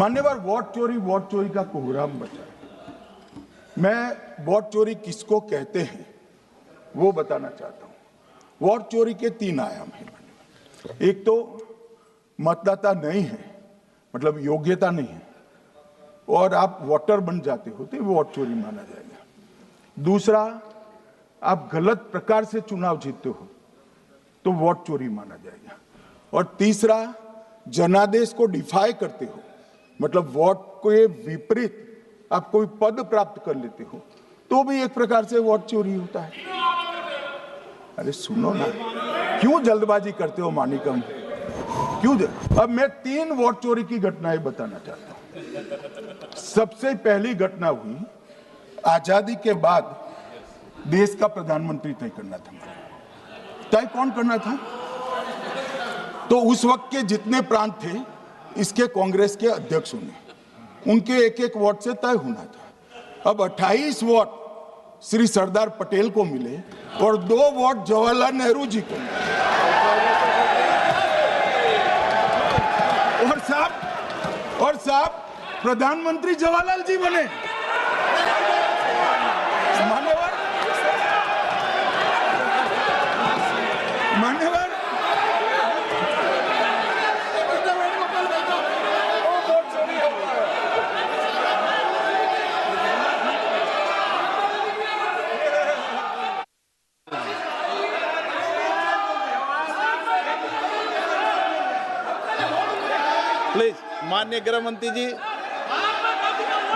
मान्यवर, वोट चोरी का कोहराम बचा। मैं वोट चोरी किसको कहते हैं वो बताना चाहता हूं। वोट चोरी के 3 आयाम हैं। एक तो मतदाता नहीं है, मतलब योग्यता नहीं है, और आप वोटर बन जाते हो तो वोट चोरी माना जाएगा। दूसरा, आप गलत प्रकार से चुनाव जीतते हो तो वोट चोरी माना जाएगा। और तीसरा, जनादेश को डिफाई करते हो, मतलब वोट के विपरीत आप कोई पद प्राप्त कर लेते हो तो भी एक प्रकार से वोट चोरी होता है। अरे सुनो ना, क्यों जल्दबाजी करते हो मानिकम, क्यों? अब मैं 3 वोट चोरी की घटनाएं बताना चाहता हूं। सबसे पहली घटना हुई, आजादी के बाद देश का प्रधानमंत्री तय करना था। तय कौन करना था? तो उस वक्त के जितने प्रांत थे, इसके कांग्रेस के अध्यक्षों ने, उनके एक एक वोट से तय होना था। अब 28 वोट श्री सरदार पटेल को मिले और 2 वोट जवाहरलाल नेहरू जी को मिले। और साहब प्रधानमंत्री जवाहरलाल जी बने। मान्यवर, प्लीज, माननीय गृह मंत्री जी,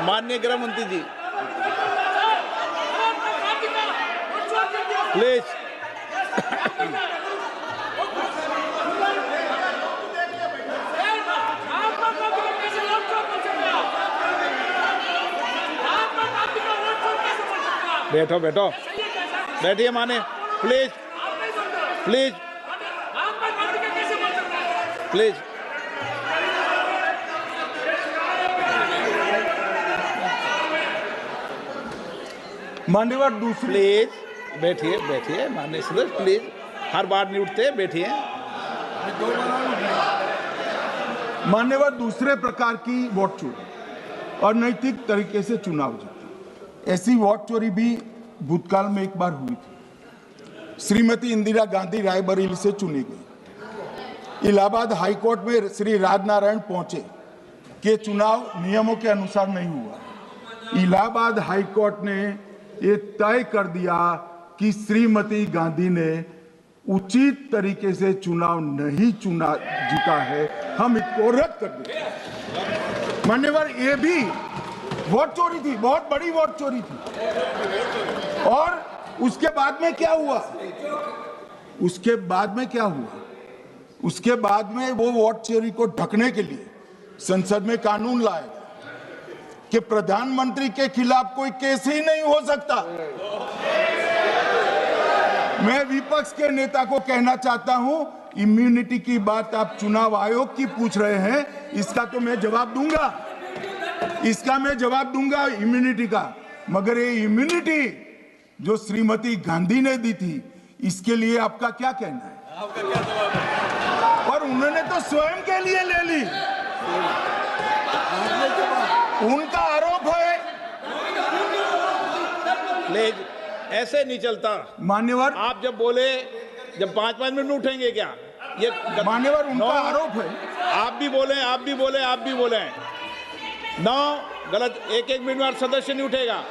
माननीय गृह मंत्री जी, प्लीज। बैठो बैठो, बैठिए माने, प्लीज प्लीज प्लीज। मान्यवर, दूसरी, प्लीज बैठिए बैठिए माननीय सदस्य, प्लीज, हर बार नहीं उठते, बैठिए। मान्यवर, दूसरे प्रकार की वोट चोरी और नैतिक तरीके से चुनाव जीतना, ऐसी वोट चोरी भी भूतकाल में एक बार हुई थी। श्रीमती इंदिरा गांधी रायबरेली से चुनी गई। इलाहाबाद हाईकोर्ट में श्री राजनारायण पहुंचे कि चुनाव नियमों के अनुसार नहीं हुआ। इलाहाबाद हाईकोर्ट ने ये तय कर दिया कि श्रीमती गांधी ने उचित तरीके से चुनाव नहीं जीता है, हम इसको रद्द कर दें। मान्यवर, ये भी वोट चोरी थी, बहुत बड़ी वोट चोरी थी। और उसके बाद में क्या हुआ? उसके बाद में वो वोट चोरी को ढकने के लिए संसद में कानून लाया कि प्रधानमंत्री के खिलाफ कोई केस ही नहीं हो सकता। मैं विपक्ष के नेता को कहना चाहता हूं, इम्यूनिटी की बात आप चुनाव आयोग की पूछ रहे हैं, इसका तो मैं जवाब दूंगा, इम्यूनिटी का। मगर ये इम्यूनिटी जो श्रीमती गांधी ने दी थी, इसके लिए आपका क्या कहना है? आपका क्या जवाब है? और उन्होंने तो स्वयं के लिए ले ली। उनका आरोप है। प्लीज, ऐसे नहीं चलता मान्यवर, आप जब बोले, जब 5-5 मिनट उठेंगे क्या? ये मान्यवर, उनका आरोप है। आप भी बोले नौ गलत, 1-1 मिनट में सदस्य नहीं उठेगा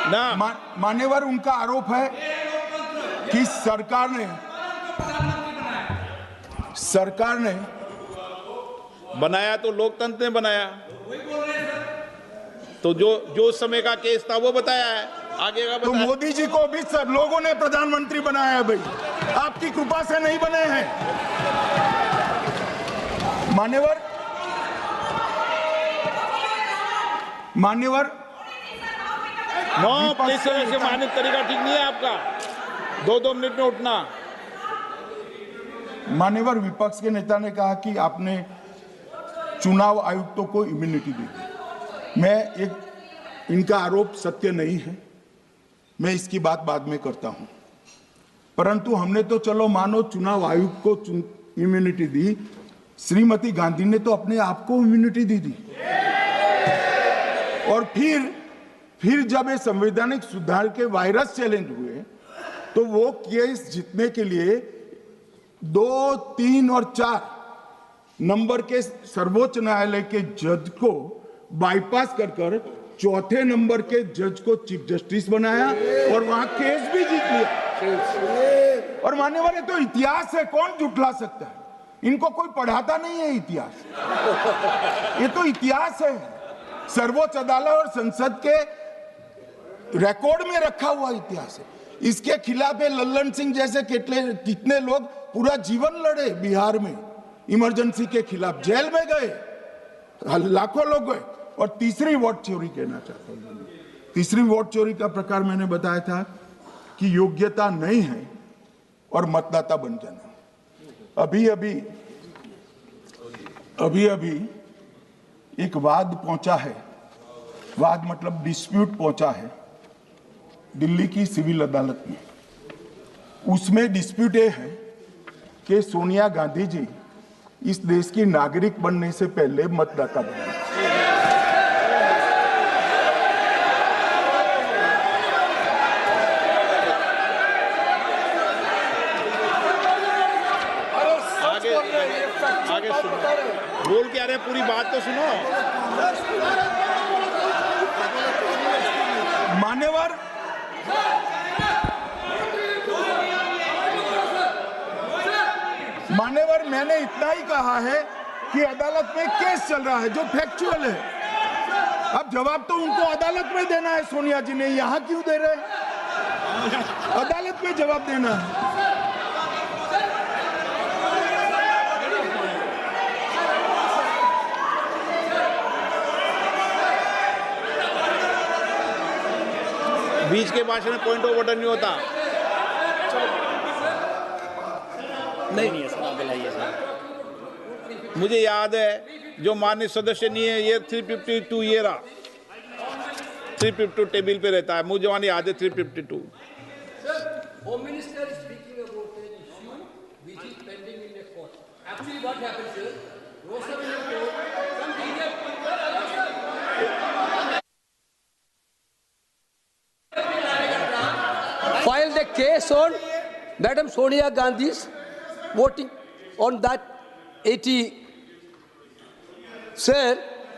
ना। मान्यवर, उनका आरोप है कि सरकार ने बनाया तो लोकतंत्र ने बनाया, तो जो समय का केस था वो बताया है, आगे का बताया। तो मोदी जी को भी सब लोगों ने प्रधानमंत्री बनाया है भाई, आपकी कृपा से नहीं बने हैं। मान्यवर, प्लीज, ऐसे माननीय तरीका ठीक नहीं है आपका, 2-2 मिनट में उठना। मान्यवर, विपक्ष के नेता ने कहा कि आपने चुनाव आयुक्तों को इम्यूनिटी दी। इनका आरोप सत्य नहीं है, मैं इसकी बात बाद में करता हूं। परंतु हमने तो चलो मानो चुनाव आयुक्त को इम्यूनिटी दी, श्रीमती गांधी ने तो अपने आप को इम्यूनिटी दी थी, और फिर जब ये संवैधानिक सुधार के वायरस चैलेंज हुए तो वो केस जीतने के लिए 2, 3 और 4 नंबर के सर्वोच्च न्यायालय के जज को बाईपास कर चौथे नंबर के जज को चीफ जस्टिस बनाया और वहां केस भी जीत लिया। और मान्यवर, ये तो इतिहास है, कौन झुठला सकता है? इनको कोई पढ़ाता नहीं है इतिहास, ये तो इतिहास है, सर्वोच्च अदालत और संसद के रिकॉर्ड में रखा हुआ इतिहास है। इसके खिलाफ लल्लन सिंह जैसे कितने लोग पूरा जीवन लड़े बिहार में, इमरजेंसी के खिलाफ जेल में गए, लाखों लोग गए। और तीसरी वोट चोरी कहना चाहता हूं, तीसरी वोट चोरी का प्रकार मैंने बताया था कि योग्यता नहीं है और मतदाता बन जाना। अभी एक वाद पहुंचा है, वाद मतलब डिस्प्यूट पहुंचा है दिल्ली की सिविल अदालत में। उसमें डिस्प्यूट ये है कि सोनिया गांधी जी इस देश की नागरिक बनने से पहले मतदाता बने। आगे सुनो, बोल क्या रहे, पूरी बात तो सुनो। मान्यवर, मैंने इतना ही कहा है कि अदालत में केस चल रहा है जो फैक्चुअल है। अब जवाब तो उनको अदालत में देना है, सोनिया जी ने यहां क्यों दे रहे? अदालत में जवाब देना है। बीच के भाषण में पॉइंट ऑफ ऑर्डर नहीं होता। नहीं है सर, मुझे याद है जो माननीय सदस्य नहीं है, ये 352 ये रहा, 352 टेबल पे रहता है, मुझे जवानी याद है 352। Home Minister is speaking about an issue which is pending in the court. Actually, what happens is, Rosavilla court, some BJP filed a case on Madam Sonia Gandhi's voting on that 80. Sir,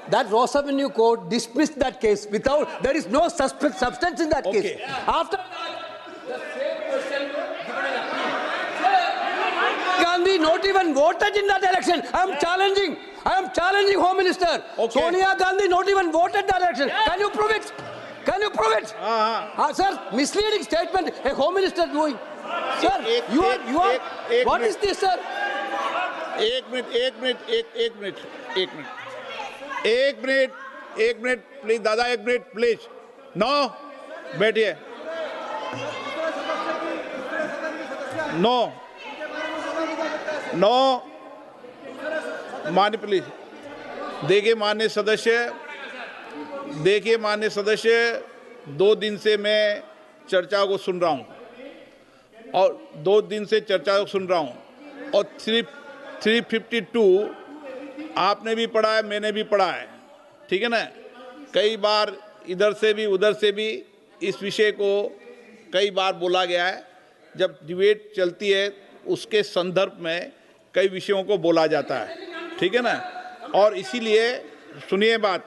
that Ross Avenue court dismissed that case without, there is no substance in that case. After that, the same person given an appeal. Gandhi not even voted in that election. I am challenging Home Minister. Okay. Sonia Gandhi not even voted that election. Can you prove it? Can you prove it? Sir, misleading statement a Home Minister doing. Sir, you are. What is this, sir? एक minute please दादा, एक minute please. No, बैठिए। No मान्य, please देखिए माननीय सदस्य, 2 दिन से मैं चर्चा को सुन रहा हूं और 352 आपने भी पढ़ा है, मैंने भी पढ़ा है, ठीक है ना। कई बार इधर से भी उधर से भी इस विषय को कई बार बोला गया है। जब डिबेट चलती है उसके संदर्भ में कई विषयों को बोला जाता है, ठीक है ना। और इसीलिए सुनिए बात,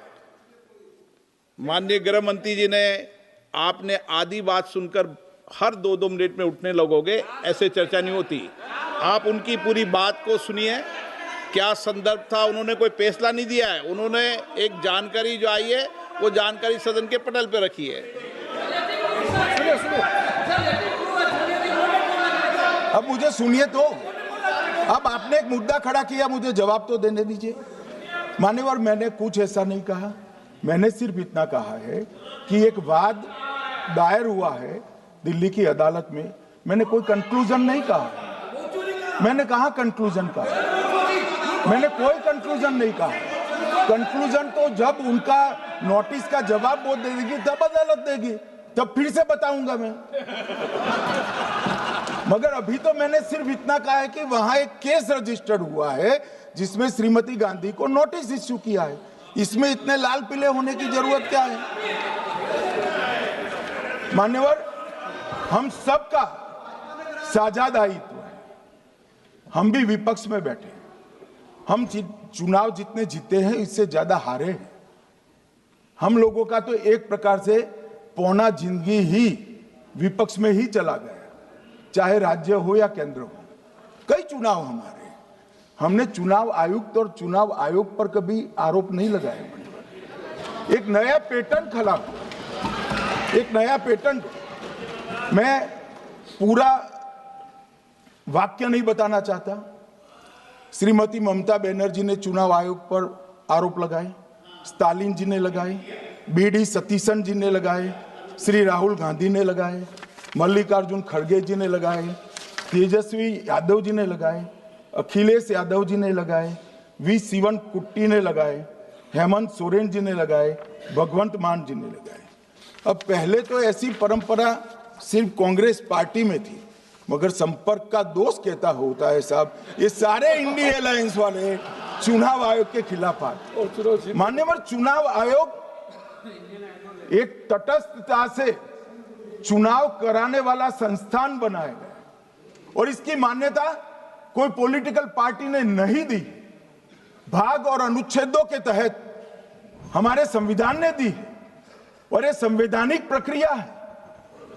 माननीय गृह मंत्री जी ने, आपने आधी बात सुनकर हर 2-2 मिनट में उठने लगोगे, ऐसे चर्चा नहीं होती। आप उनकी पूरी बात को सुनिए, क्या संदर्भ था, उन्होंने कोई फैसला नहीं दिया है, उन्होंने एक जानकारी जो आई है वो जानकारी सदन के पटल पे रखी है। अब मुझे सुनिए तो, अब आपने एक मुद्दा खड़ा किया, मुझे जवाब तो देने दीजिए। मान्यवर, मैंने कुछ ऐसा नहीं कहा, मैंने सिर्फ इतना कहा है कि एक वाद दायर हुआ है दिल्ली की अदालत में, मैंने कोई कंक्लूजन नहीं कहा। मैंने कहा कंक्लूजन का, मैंने कोई कंक्लूजन नहीं कहा। कंक्लूजन तो जब उनका नोटिस का जवाब वो दे देगी तब अदालत देगी, तब फिर से बताऊंगा मैं। मगर अभी तो मैंने सिर्फ इतना कहा है कि वहां एक केस रजिस्टर्ड हुआ है जिसमें श्रीमती गांधी को नोटिस इश्यू किया है। इसमें इतने लाल पीले होने की जरूरत क्या है? मान्यवर, हम सबका साझा दायित्व है। हम भी विपक्ष में बैठे, हम चुनाव जितने जीते हैं इससे ज्यादा हारे हैं। हम लोगों का तो एक प्रकार से पौना जिंदगी ही विपक्ष में ही चला गया, चाहे राज्य हो या केंद्र हो। कई चुनाव हमारे, हमने चुनाव आयुक्त और चुनाव आयोग पर कभी आरोप नहीं लगाए। एक नया पैटर्न खड़ा हुआ, एक नया पैटर्न। मैं पूरा वाक्य नहीं बताना चाहता। श्रीमती ममता बनर्जी ने चुनाव आयोग पर आरोप लगाए, स्टालिन जी ने लगाए, बीडी सतीशन जी ने लगाए, श्री राहुल गांधी ने लगाए, मल्लिकार्जुन खड़गे जी ने लगाए, तेजस्वी यादव जी ने लगाए, अखिलेश यादव जी ने लगाए, वी शिवन कुट्टी ने लगाए, हेमंत सोरेन जी ने लगाए, भगवंत मान जी ने लगाए। अब पहले तो ऐसी परंपरा सिर्फ कांग्रेस पार्टी में थी, मगर संपर्क का दोष कहता होता है साहब, ये सारे इंडिया अलायंस वाले चुनाव आयोग के खिलाफ आए। मान्यवर, चुनाव आयोग एक तटस्थता से चुनाव कराने वाला संस्थान बनाया गया और इसकी मान्यता कोई पॉलिटिकल पार्टी ने नहीं दी। भाग और अनुच्छेदों के तहत हमारे संविधान ने दी है और ये संवैधानिक प्रक्रिया है।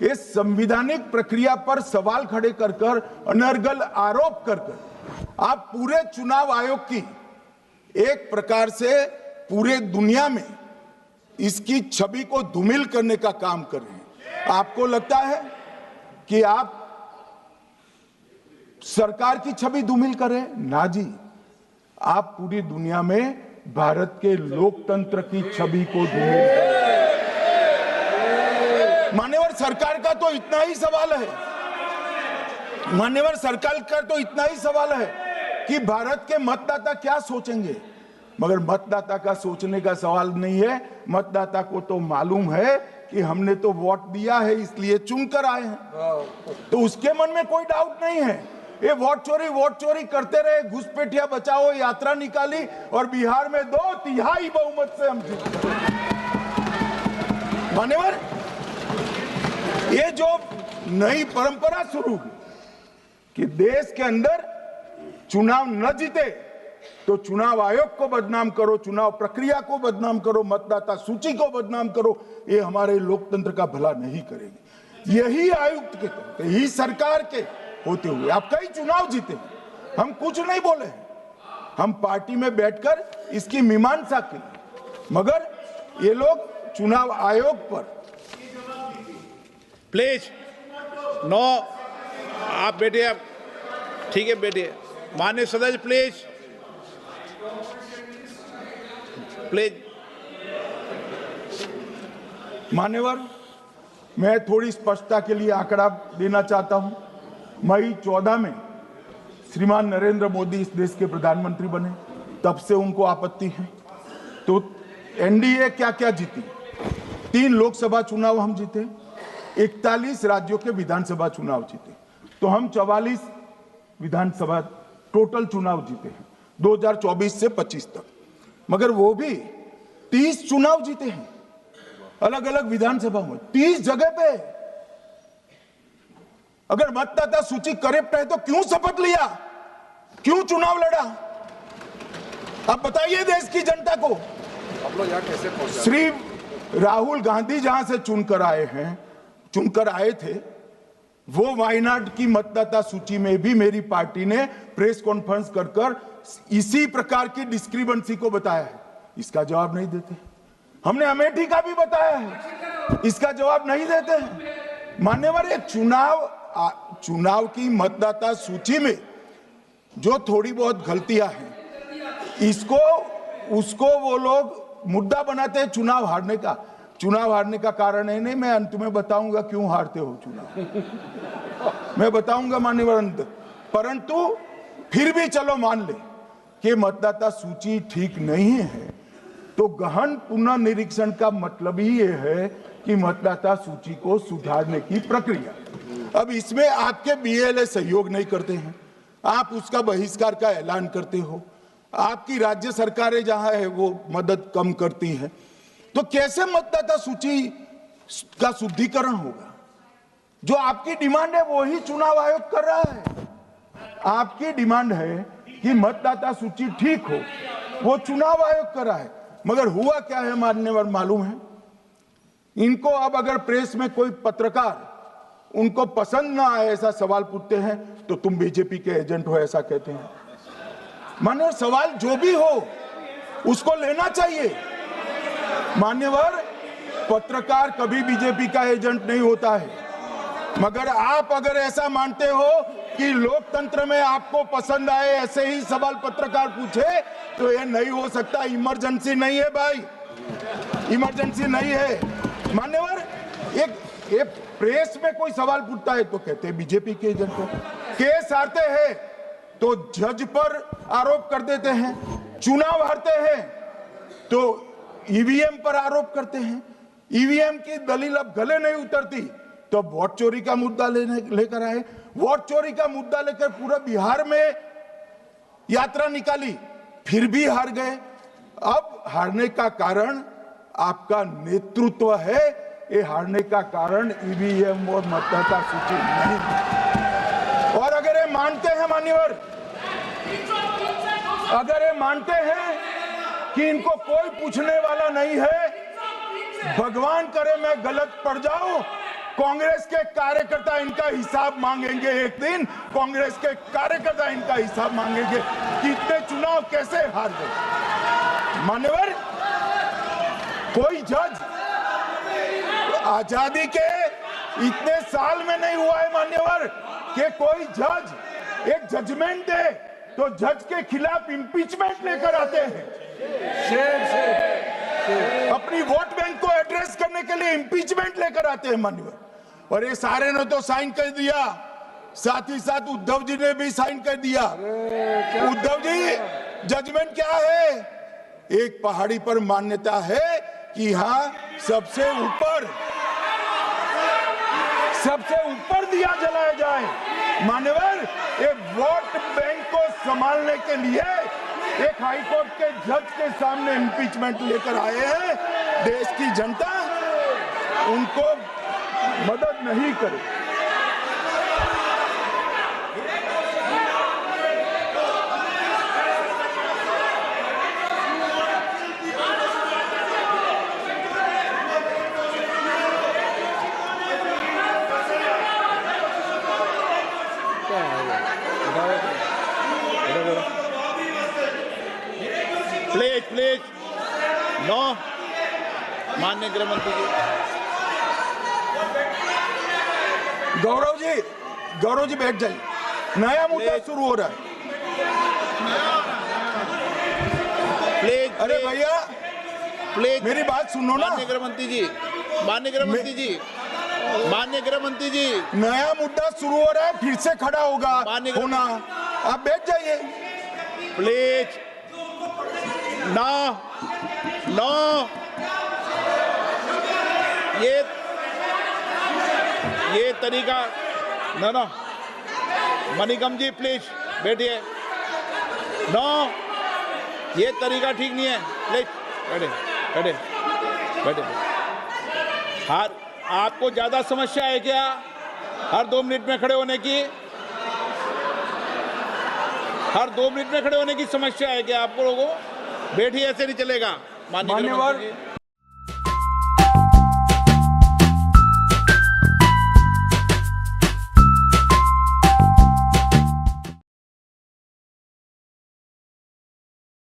ये संवैधानिक प्रक्रिया पर सवाल खड़े कर कर, अनर्गल आरोप कर कर आप पूरे चुनाव आयोग की एक प्रकार से पूरे दुनिया में इसकी छवि को धूमिल करने का काम कर रहे हैं। आपको लगता है कि आप सरकार की छवि धूमिल करें? ना जी, आप पूरी दुनिया में भारत के लोकतंत्र की छवि को धूमिल करें। मान्यवर, सरकार का तो इतना ही सवाल है, मान्यवर सरकार का तो इतना ही सवाल है कि भारत के मतदाता क्या सोचेंगे, मगर मतदाता का सोचने का सवाल नहीं है। मतदाता को तो मालूम है कि हमने तो वोट दिया है इसलिए चुनकर आए हैं, तो उसके मन में कोई डाउट नहीं है। ये वोट चोरी करते रहे, घुसपैठिया बचाओ यात्रा निकाली और बिहार में 2/3 बहुमत से हम जीते। मान्यवर, ये जो नई परंपरा शुरू हुई कि देश के अंदर चुनाव न जीते तो चुनाव आयोग को बदनाम करो, चुनाव प्रक्रिया को बदनाम करो, मतदाता सूची को बदनाम करो, ये हमारे लोकतंत्र का भला नहीं करेगी। यही आयुक्त के तहत, यही सरकार के होते हुए आप कई चुनाव जीते हैं। हम कुछ नहीं बोले हैं, हम पार्टी में बैठकर इसकी मीमांसा की, मगर ये लोग चुनाव आयोग पर। प्लीज नो, आप बैठिए, आप ठीक है बैठिए। माननीय सदस्य प्लीज प्लीज। मान्यवर, मैं थोड़ी स्पष्टता के लिए आंकड़ा देना चाहता हूं। मई 14 में श्रीमान नरेंद्र मोदी इस देश के प्रधानमंत्री बने, तब से उनको आपत्ति है। तो एनडीए क्या क्या जीती? 3 लोकसभा चुनाव हम जीते, 41 राज्यों के विधानसभा चुनाव जीते, तो हम 44 विधानसभा टोटल चुनाव जीते हैं 2024 से 25 तक। मगर वो भी 30 चुनाव जीते हैं अलग अलग विधानसभा में, 30 जगह पे। अगर मतदाता सूची करेक्ट है तो क्यों शपथ लिया, क्यों चुनाव लड़ा? आप बताइए देश की जनता को। आप लोग यहाँ कैसे पहुंचे? श्री राहुल गांधी जहां से चुनकर आए थे, वो वायनाड की मतदाता सूची में भी मेरी पार्टी ने प्रेस कॉन्फ्रेंस कर इसी प्रकार की डिस्क्रिपेंसी को बताया है। इसका जवाब नहीं देते। हमने अमेठी का भी बताया है, इसका जवाब नहीं देते हैं। मान्यवर, ये चुनाव की मतदाता सूची में जो थोड़ी बहुत गलतियां हैं, उसको वो लोग मुद्दा बनाते हैं चुनाव हारने का। चुनाव हारने का कारण है नहीं, मैं अंत में बताऊंगा क्यों हारते हो चुनाव, मैं बताऊंगा मान्यवर अंत। परंतु फिर भी चलो मान ले कि मतदाता सूची ठीक नहीं है, तो गहन पुनर्निरीक्षण का मतलब ही ये है कि मतदाता सूची को सुधारने की प्रक्रिया। अब इसमें आपके बीएलए सहयोग नहीं करते हैं, आप उसका बहिष्कार का ऐलान करते हो, आपकी राज्य सरकारें जहां है वो मदद कम करती है, तो कैसे मतदाता सूची का शुद्धिकरण होगा? जो आपकी डिमांड है वो ही चुनाव आयोग कर रहा है। आपकी डिमांड है कि मतदाता सूची ठीक हो, वो चुनाव आयोग कर रहा है। मगर हुआ क्या है माननीय मालूम है? इनको अब अगर प्रेस में कोई पत्रकार उनको पसंद ना आए ऐसा सवाल पूछते हैं तो तुम बीजेपी के एजेंट हो ऐसा कहते हैं। मान्यवर, सवाल जो भी हो उसको लेना चाहिए। मान्यवर, पत्रकार कभी बीजेपी का एजेंट नहीं होता है। मगर आप अगर ऐसा मानते हो कि लोकतंत्र में आपको पसंद आए ऐसे ही सवाल पत्रकार पूछे तो ये नहीं हो सकता। इमरजेंसी नहीं है भाई, इमरजेंसी नहीं है। मान्यवर, एक प्रेस में कोई सवाल पूछता है तो कहते हैं बीजेपी के एजेंट हो। केस आते हैं तो जज पर आरोप कर देते हैं, चुनाव हारते हैं तो ईवीएम पर आरोप करते हैं। ईवीएम की दलील अब गले नहीं उतरती तो वोट चोरी का मुद्दा लेकर आए। वोट चोरी का मुद्दा लेकर पूरा बिहार में यात्रा निकाली, फिर भी हार गए। अब हारने का कारण आपका नेतृत्व है, ये हारने का कारण ईवीएम और मतदाता सूची नहीं। और अगर ये मानते हैं मान्यवर, अगर ये मानते हैं कि इनको कोई पूछने वाला नहीं है, भगवान करे मैं गलत पड़ जाऊं, कांग्रेस के कार्यकर्ता इनका हिसाब मांगेंगे। एक दिन कांग्रेस के कार्यकर्ता इनका हिसाब मांगेंगे कि इतने चुनाव कैसे हार गए। मान्यवर, कोई जज आजादी के इतने साल में नहीं हुआ है मान्यवर कि कोई जज एक जजमेंट दे तो जज के खिलाफ इंपीचमेंट लेकर आते हैं। अपनी वोट बैंक को एड्रेस करने के लिए इंपीचमेंट लेकर आते हैं मान्यवर। और ये सारे ने तो साइन कर दिया, साथ ही साथ उद्धव जी ने भी साइन कर दिया। उद्धव जी, जजमेंट क्या है? एक पहाड़ी पर मान्यता है कि हाँ सबसे ऊपर दिया जलाया जाए। मान्यवर, ये वोट बैंक को संभालने के लिए एक हाईकोर्ट के जज के सामने इंपीचमेंट लेकर आए हैं। देश की जनता उनको मदद नहीं करे। Please no. माननीय गृह मंत्री जी, गौरव जी बैठ जाइए। नया मुद्दा शुरू हो रहा है। प्लीज, अरे भैया प्लीज मेरी बात सुनो ना। माननीय गृह मंत्री जी, माननीय गृह मंत्री जी, माननीय गृह मंत्री जी, नया मुद्दा शुरू हो रहा है, फिर से खड़ा होगा होना। आप बैठ जाइए प्लीज। नो नो, ये तरीका नो। मणिकम जी प्लीज बैठिए। नो, ये तरीका ठीक नहीं है। प्लीज बैठे। हर आपको ज्यादा समस्या है क्या हर 2 मिनट में खड़े होने की? हर 2 मिनट में खड़े होने की समस्या है क्या आपको लोगों? बैठिए, ऐसे नहीं चलेगा। मान्यवर